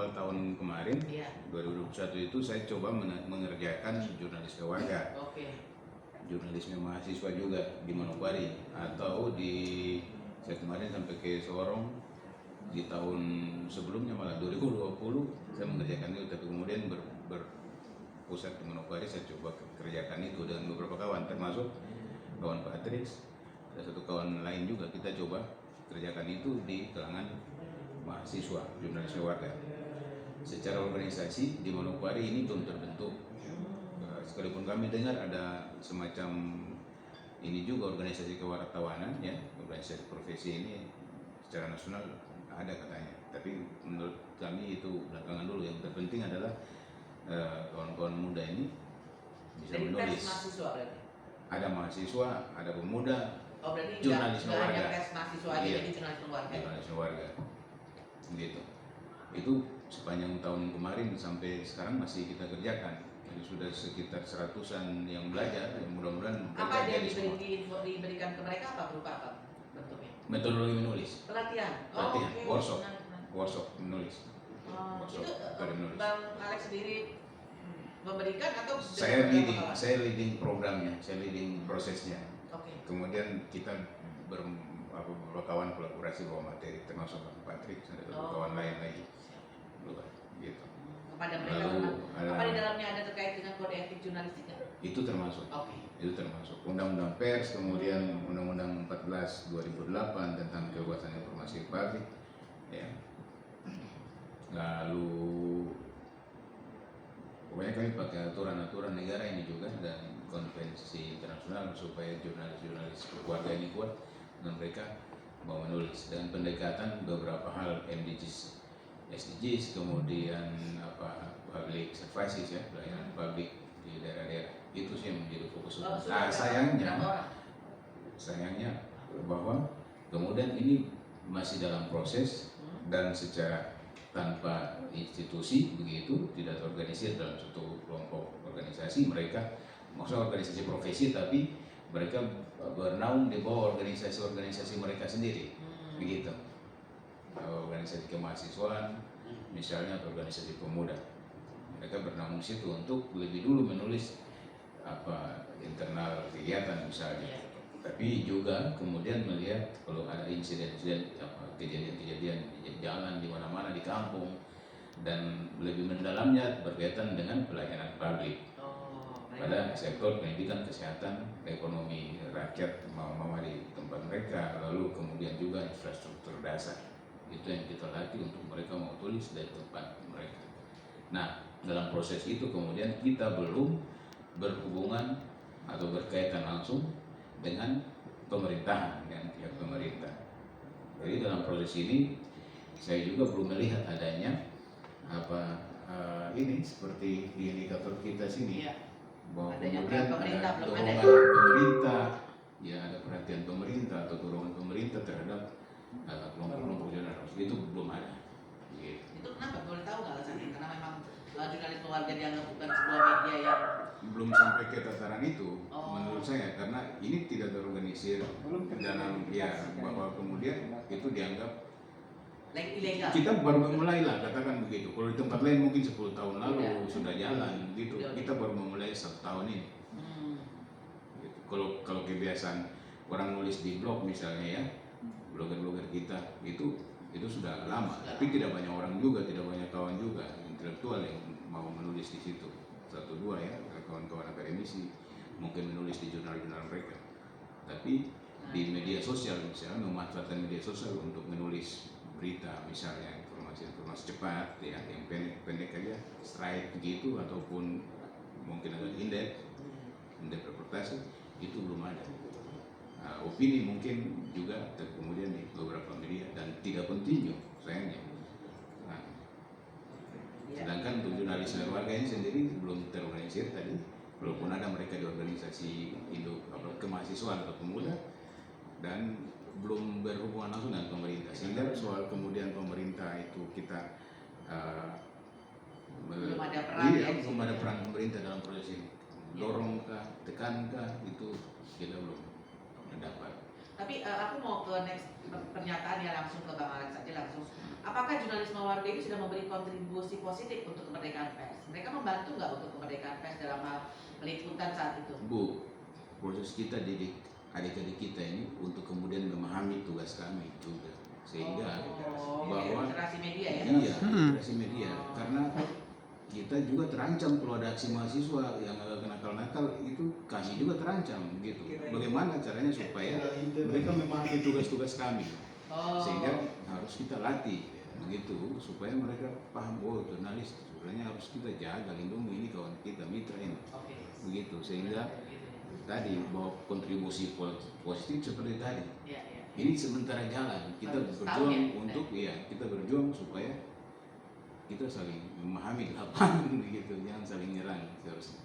awal tahun kemarin, 2021 itu saya coba mengerjakan jurnalis keluarga. Jurnalisme mahasiswa juga di Manokwari, atau saya kemarin sampai ke Sorong di tahun sebelumnya, malah 2020 saya mengerjakan itu, tapi kemudian berpusat di Manokwari. Saya coba kerjakan itu dengan beberapa kawan, termasuk kawan Patrick, ada satu kawan lain juga. Kita coba kerjakan itu di kalangan mahasiswa jurnalis warga. Secara organisasi di Manokwari ini belum terbentuk, sekalipun kami dengar ada semacam ini juga organisasi kewartawanan, ya, organisasi profesi ini secara nasional ada katanya, tapi menurut kami itu belakangan dulu. Yang terpenting adalah kawan-kawan muda ini bisa menulis. Ada mahasiswa, ada pemuda, jurnalis warga. Pers mahasiswa aja, jadi jurnalis warga. Jurnalis warga, gitu. Itu sepanjang tahun kemarin sampai sekarang masih kita kerjakan. Jadi sudah sekitar 100-an yang belajar, yang mudah-mudahan apa yang diberikan ke mereka, apa berupa apa bentuknya? Metodologi menulis. Pelatihan. Okay. Workshop menulis. Itu Bang Alex sendiri memberikan atau saya leading programnya, saya leading prosesnya. Kemudian kita beberapa kawan kolaborasi bawa materi, termasuk Bang Patrick, ada kawan lain lagi, gitu. Kepada mereka, apa di dalamnya ada terkait dengan kode etik jurnalistik? Itu termasuk. Itu termasuk Undang-Undang Pers, kemudian Undang-Undang 14 2008 tentang kebebasan informasi publik, ya. Lalu pokoknya kami pakai aturan-aturan negara ini juga dan konvensi internasional supaya jurnalis-jurnalis keluarga ini kuat dan mereka mau menulis dengan pendekatan beberapa hal SDGs, kemudian public services, ya, pelayanan publik di daerah-daerah. Itu sih yang menjadi fokus. Nah, sayangnya bahwa kemudian ini masih dalam proses dan secara tanpa institusi begitu, tidak terorganisir dalam suatu kelompok organisasi. Mereka maksudnya organisasi profesi, tapi mereka bernaung di bawah organisasi-organisasi mereka sendiri, begitu. Organisasi kemahasiswaan misalnya, atau organisasi pemuda, mereka bernaung di situ untuk lebih dulu menulis internal kegiatan misalnya, tapi juga kemudian melihat kalau ada insiden-insiden, kejadian-kejadian di jalan di mana-mana di kampung, dan lebih mendalamnya berkaitan dengan pelayanan publik pada sektor pendidikan, kesehatan, ekonomi rakyat mama di tempat mereka, lalu kemudian juga infrastruktur dasar. Itu yang kita latih untuk mereka mau tulis dari tempat mereka. Nah, dalam proses itu kemudian kita belum berhubungan atau berkaitan langsung dengan pemerintahan, dengan pihak pemerintah. Jadi dalam proses ini saya juga belum melihat adanya ini seperti di indikator kita sini, bahwa kemudian ada dorongan pemerintah, ya, ada perhatian pemerintah atau dorongan pemerintah terhadap kelompok-kelompok jurnalis. Itu belum ada. Gitu. Itu kenapa? Boleh tahu nggak alasannya? Karena memang jurnalis keluarga dianggap bukan sebuah media yang belum sampai ke tataran itu, menurut saya, karena ini tidak terorganisir dalam, ya, bahwa kemudian itu dianggap ilegal. Kita baru memulai lah, katakan begitu. Kalau di tempat lain mungkin 10 tahun lalu sudah jalan gitu. Kita baru memulai 1 tahun ini. Gitu. Kalau kebiasaan orang nulis di blog misalnya, ya, blogger-blogger kita itu sudah lama. Tapi tidak banyak orang juga, tidak banyak kawan juga intelektual yang mau menulis di situ. 1-2, ya, kawan-kawan akademisi mungkin menulis di jurnal-jurnal mereka. Tapi di media sosial misalnya, memanfaatkan media sosial untuk menulis berita misalnya, informasi cepat, ya, yang pendek aja, straight begitu, ataupun mungkin agak indeks reportase, itu belum ada. Opini mungkin juga, kemudian di beberapa media, dan tidak continue sayangnya. Sedangkan untuk jurnalis warga ini sendiri belum terorganisir tadi, walaupun ada mereka di organisasi kemahasiswaan atau pemuda, dan belum berhubungan langsung dengan pemerintah. Sehingga soal kemudian pemerintah itu kita belum ada peran, belum ada peran pemerintah dalam proses ini. Dorongkah, tekankah, itu kita belum mendapat. Tapi Tapi aku mau ke next pernyataan ya, langsung ke Bang Alex aja langsung. Apakah jurnalisme warga ini sudah memberi kontribusi positif untuk kemerdekaan pers? Mereka membantu nggak untuk kemerdekaan pers dalam hal peliputan saat itu? Bu, proses kita didik adik-adik kita ini untuk kemudian memahami tugas kami juga, sehingga bahwa literasi media ya. iya, literasi media, karena kita juga terancam kalau ada aksi mahasiswa yang agak nakal-nakal, itu kami juga terancam gitu. Bagaimana caranya supaya mereka memahami tugas-tugas kami, sehingga harus kita latih begitu supaya mereka paham, oh jurnalis sebenarnya harus kita jaga, lindungi, ini kawan kita, mitra ini, begitu, sehingga tadi bahwa kontribusi positif seperti tadi. Ini sementara jalan, kita berjuang untuk kita berjuang supaya kita saling memahami di lapangan begitu, jangan saling nyerang seharusnya.